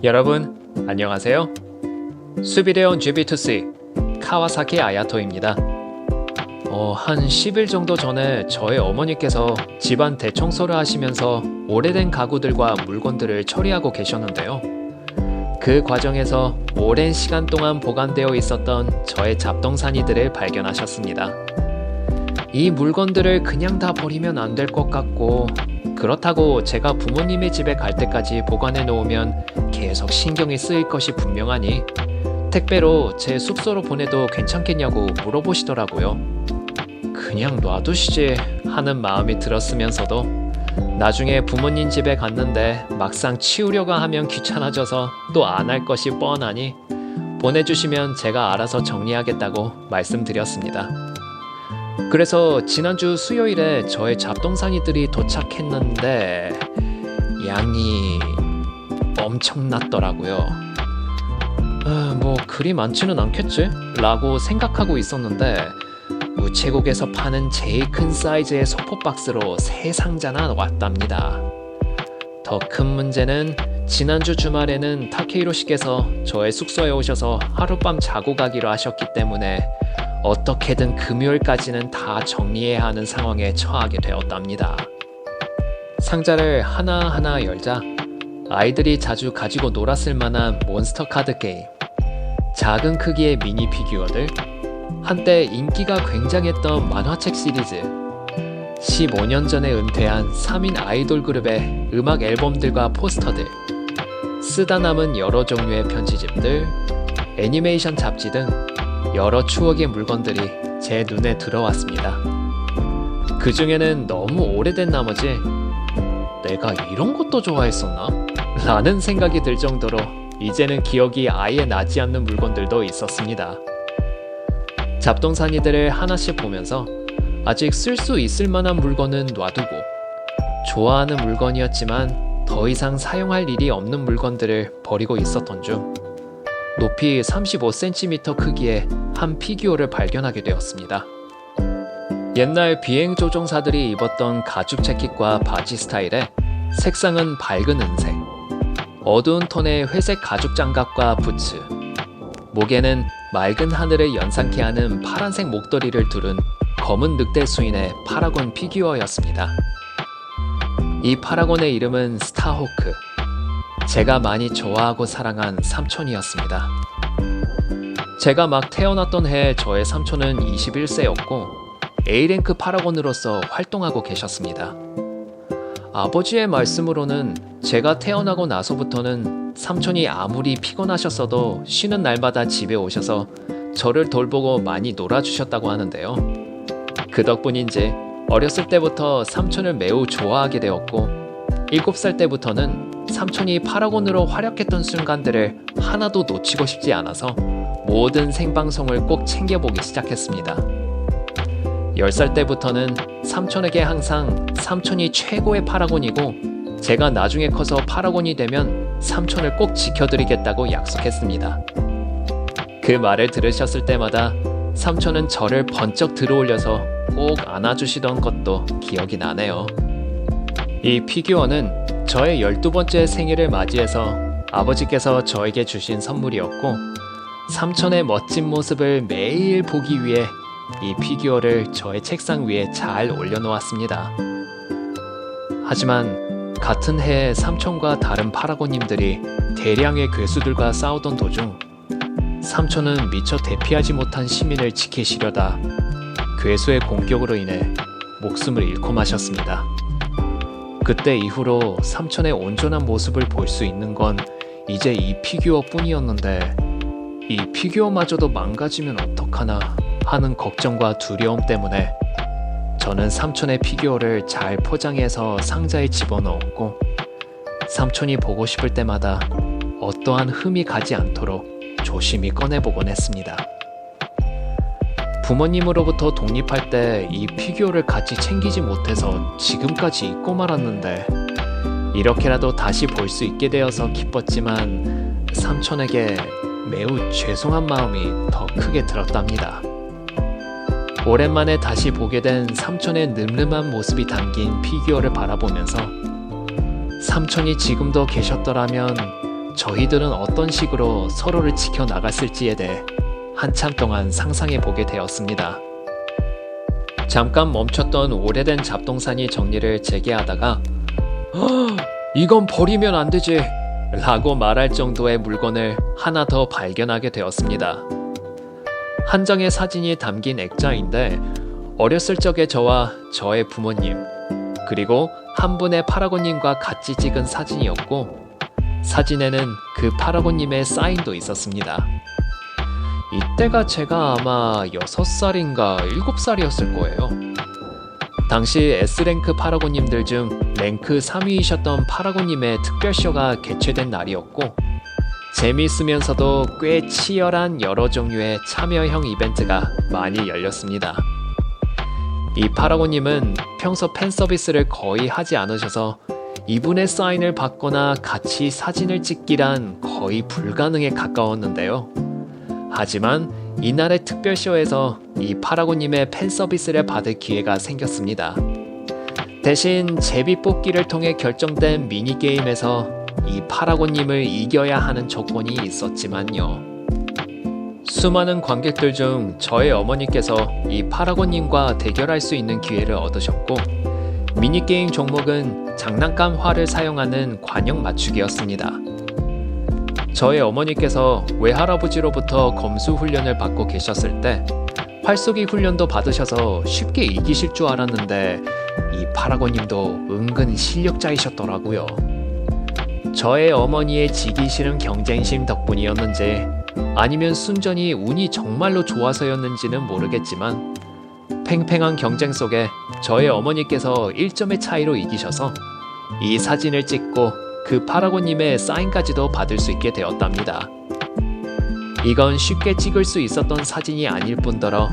여러분 안녕하세요. 수비대원 GB2C 카와사키 아야토입니다. 한 10일 정도 전에 저의 어머니께서 집안 대청소를 하시면서 오래된 가구들과 물건들을 처리하고 계셨는데요. 그 과정에서 오랜 시간 동안 보관되어 있었던 저의 잡동사니들을 발견하셨습니다. 이 물건들을 그냥 다 버리면 안 될 것 같고, 그렇다고 제가 부모님의 집에 갈 때까지 보관해 놓으면 계속 신경이 쓰일 것이 분명하니 택배로 제 숙소로 보내도 괜찮겠냐고 물어보시더라고요. 그냥 놔두시지 하는 마음이 들었으면서도 나중에 부모님 집에 갔는데 막상 치우려고 하면 귀찮아져서 또 안 할 것이 뻔하니 보내주시면 제가 알아서 정리하겠다고 말씀드렸습니다. 그래서 지난주 수요일에 저의 잡동사니들이 도착했는데 양이 엄청났더라고요. 뭐 그리 많지는 않겠지? 라고 생각하고 있었는데 우체국에서 파는 제일 큰 사이즈의 소포 박스로 3상자나 왔답니다. 더 큰 문제는 지난주 주말에는 타케히로 씨께서 저의 숙소에 오셔서 하룻밤 자고 가기로 하셨기 때문에 어떻게든 금요일까지는 다 정리해야 하는 상황에 처하게 되었답니다. 상자를 하나하나 열자 아이들이 자주 가지고 놀았을 만한 몬스터 카드 게임, 작은 크기의 미니 피규어들, 한때 인기가 굉장했던 만화책 시리즈, 15년 전에 은퇴한 3인 아이돌 그룹의 음악 앨범들과 포스터들, 쓰다 남은 여러 종류의 편지집들, 애니메이션 잡지 등 여러 추억의 물건들이 제 눈에 들어왔습니다. 그 중에는 너무 오래된 나머지 내가 이런 것도 좋아했었나? 라는 생각이 들 정도로 이제는 기억이 아예 나지 않는 물건들도 있었습니다. 잡동사니들을 하나씩 보면서 아직 쓸 수 있을 만한 물건은 놔두고 좋아하는 물건이었지만 더 이상 사용할 일이 없는 물건들을 버리고 있었던 중 높이 35cm 크기의 한 피규어를 발견하게 되었습니다. 옛날 비행조종사들이 입었던 가죽 재킷과 바지 스타일에 색상은 밝은 은색, 어두운 톤의 회색 가죽 장갑과 부츠, 목에는 맑은 하늘을 연상케 하는 파란색 목도리를 두른 검은 늑대 수인의 파라곤 피규어였습니다. 이 파라곤의 이름은 스타호크, 제가 많이 좋아하고 사랑한 삼촌이었습니다. 제가 막 태어났던 해에 저의 삼촌은 21세였고 A랭크 파라곤으로서 활동하고 계셨습니다. 아버지의 말씀으로는 제가 태어나고 나서부터는 삼촌이 아무리 피곤하셨어도 쉬는 날마다 집에 오셔서 저를 돌보고 많이 놀아주셨다고 하는데요. 그 덕분인지 어렸을 때부터 삼촌을 매우 좋아하게 되었고 7살 때부터는 삼촌이 파라곤으로 활약했던 순간들을 하나도 놓치고 싶지 않아서 모든 생방송을 꼭 챙겨보기 시작했습니다. 10살 때부터는 삼촌에게 항상 삼촌이 최고의 파라곤이고 제가 나중에 커서 파라곤이 되면 삼촌을 꼭 지켜드리겠다고 약속했습니다. 그 말을 들으셨을 때마다 삼촌은 저를 번쩍 들어올려서 꼭 안아주시던 것도 기억이 나네요. 이 피규어는 저의 12번째 생일을 맞이해서 아버지께서 저에게 주신 선물이었고 삼촌의 멋진 모습을 매일 보기 위해 이 피규어를 저의 책상 위에 잘 올려놓았습니다. 하지만 같은 해에 삼촌과 다른 파라곤님들이 대량의 괴수들과 싸우던 도중 삼촌은 미처 대피하지 못한 시민을 지키시려다 괴수의 공격으로 인해 목숨을 잃고 마셨습니다. 그때 이후로 삼촌의 온전한 모습을 볼 수 있는 건 이제 이 피규어 뿐이었는데 이 피규어마저도 망가지면 어떡하나 하는 걱정과 두려움 때문에 저는 삼촌의 피규어를 잘 포장해서 상자에 집어넣었고 삼촌이 보고 싶을 때마다 어떠한 흠이 가지 않도록 조심히 꺼내보곤 했습니다. 부모님으로부터 독립할 때 이 피규어를 같이 챙기지 못해서 지금까지 잊고 말았는데 이렇게라도 다시 볼 수 있게 되어서 기뻤지만 삼촌에게 매우 죄송한 마음이 더 크게 들었답니다. 오랜만에 다시 보게 된 삼촌의 늠름한 모습이 담긴 피규어를 바라보면서 삼촌이 지금도 계셨더라면 저희들은 어떤 식으로 서로를 지켜나갔을지에 대해 한참 동안 상상해 보게 되었습니다. 잠깐 멈췄던 오래된 잡동사니 정리를 재개하다가 이건 버리면 안 되지 라고 말할 정도의 물건을 하나 더 발견하게 되었습니다. 한 장의 사진이 담긴 액자인데 어렸을 적의 저와 저의 부모님 그리고 한 분의 파라곤님과 같이 찍은 사진이었고 사진에는 그 파라곤님의 사인도 있었습니다. 이때가 제가 아마 6살인가 7살이었을 거예요. 당시 S랭크 파라곤님들 중 랭크 3위이셨던 파라곤님의 특별쇼가 개최된 날이었고 재미있으면서도 꽤 치열한 여러 종류의 참여형 이벤트가 많이 열렸습니다. 이 파라곤님은 평소 팬 서비스를 거의 하지 않으셔서 이분의 사인을 받거나 같이 사진을 찍기란 거의 불가능에 가까웠는데요. 하지만 이날의 특별쇼에서 이 파라곤님의 팬 서비스를 받을 기회가 생겼습니다. 대신 제비 뽑기를 통해 결정된 미니게임에서 이 파라곤님을 이겨야 하는 조건이 있었지만요. 수많은 관객들 중 저의 어머니께서 이 파라곤님과 대결할 수 있는 기회를 얻으셨고 미니게임 종목은 장난감 활을 사용하는 관역 맞추기였습니다. 저의 어머니께서 외할아버지로부터 검수 훈련을 받고 계셨을 때 활쏘기 훈련도 받으셔서 쉽게 이기실 줄 알았는데 이 파라곤님도 은근 실력자이셨더라고요. 저의 어머니의 지기 싫은 경쟁심 덕분이었는지 아니면 순전히 운이 정말로 좋아서였는지는 모르겠지만 팽팽한 경쟁 속에 저의 어머니께서 1점의 차이로 이기셔서 이 사진을 찍고 그 파라곤님의 사인까지도 받을 수 있게 되었답니다. 이건 쉽게 찍을 수 있었던 사진이 아닐 뿐더러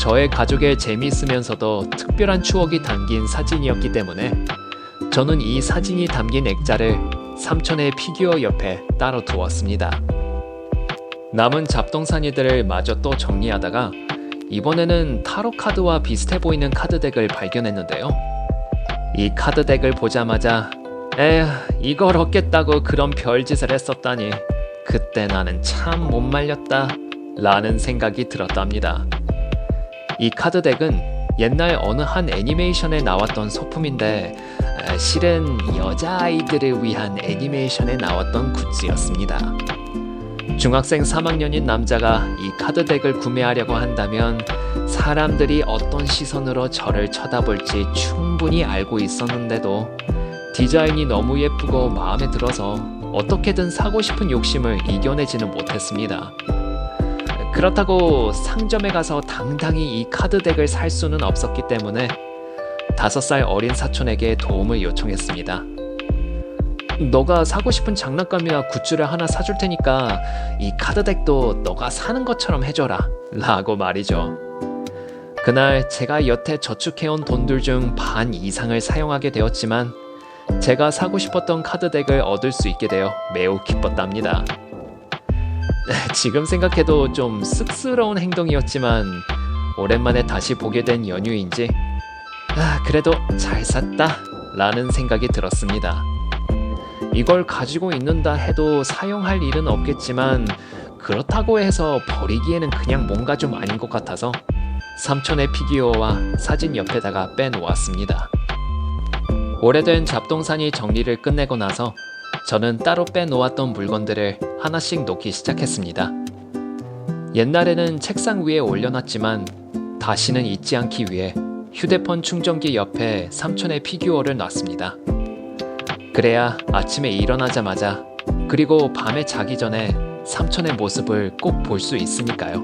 저의 가족의 재미있으면서도 특별한 추억이 담긴 사진이었기 때문에 저는 이 사진이 담긴 액자를 삼촌의 피규어 옆에 따로 두었습니다. 남은 잡동사니들을 마저 또 정리하다가 이번에는 타로 카드와 비슷해 보이는 카드 덱을 발견했는데요. 이 카드 덱을 보자마자 에휴 이걸 얻겠다고 그런 별짓을 했었다니 그때 나는 참 못 말렸다 라는 생각이 들었답니다. 이 카드 덱은 옛날 어느 한 애니메이션에 나왔던 소품인데 실은 여자아이들을 위한 애니메이션에 나왔던 굿즈였습니다. 중학생 3학년인 남자가 이 카드 덱을 구매하려고 한다면 사람들이 어떤 시선으로 저를 쳐다볼지 충분히 알고 있었는데도 디자인이 너무 예쁘고 마음에 들어서 어떻게든 사고 싶은 욕심을 이겨내지는 못했습니다. 그렇다고 상점에 가서 당당히 이 카드 덱을 살 수는 없었기 때문에 5살 어린 사촌에게 도움을 요청했습니다. 너가 사고 싶은 장난감이나 굿즈를 하나 사줄 테니까 이 카드 덱도 너가 사는 것처럼 해줘라 라고 말이죠. 그날 제가 여태 저축해온 돈들 중 반 이상을 사용하게 되었지만 제가 사고 싶었던 카드 덱을 얻을 수 있게 되어 매우 기뻤답니다. 지금 생각해도 좀 쑥스러운 행동이었지만 오랜만에 다시 보게 된 연유인지 그래도 잘 샀다 라는 생각이 들었습니다. 이걸 가지고 있는다 해도 사용할 일은 없겠지만 그렇다고 해서 버리기에는 그냥 뭔가 좀 아닌 것 같아서 삼촌의 피규어와 사진 옆에다가 빼놓았습니다. 오래된 잡동사니 정리를 끝내고 나서 저는 따로 빼놓았던 물건들을 하나씩 놓기 시작했습니다. 옛날에는 책상 위에 올려놨지만 다시는 잊지 않기 위해 휴대폰 충전기 옆에 삼촌의 피규어를 놨습니다. 그래야 아침에 일어나자마자 그리고 밤에 자기 전에 삼촌의 모습을 꼭 볼 수 있으니까요.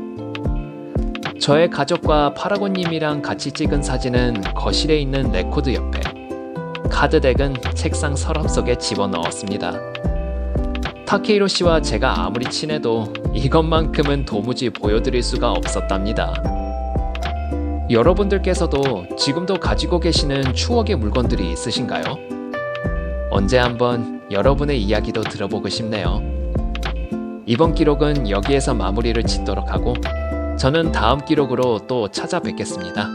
저의 가족과 파라곤님이랑 같이 찍은 사진은 거실에 있는 레코드 옆에, 카드 덱은 책상 서랍 속에 집어넣었습니다. 타케이로 씨와 제가 아무리 친해도 이것만큼은 도무지 보여드릴 수가 없었답니다. 여러분들께서도 지금도 가지고 계시는 추억의 물건들이 있으신가요? 언제 한번 여러분의 이야기도 들어보고 싶네요. 이번 기록은 여기에서 마무리를 짓도록 하고 저는 다음 기록으로 또 찾아뵙겠습니다.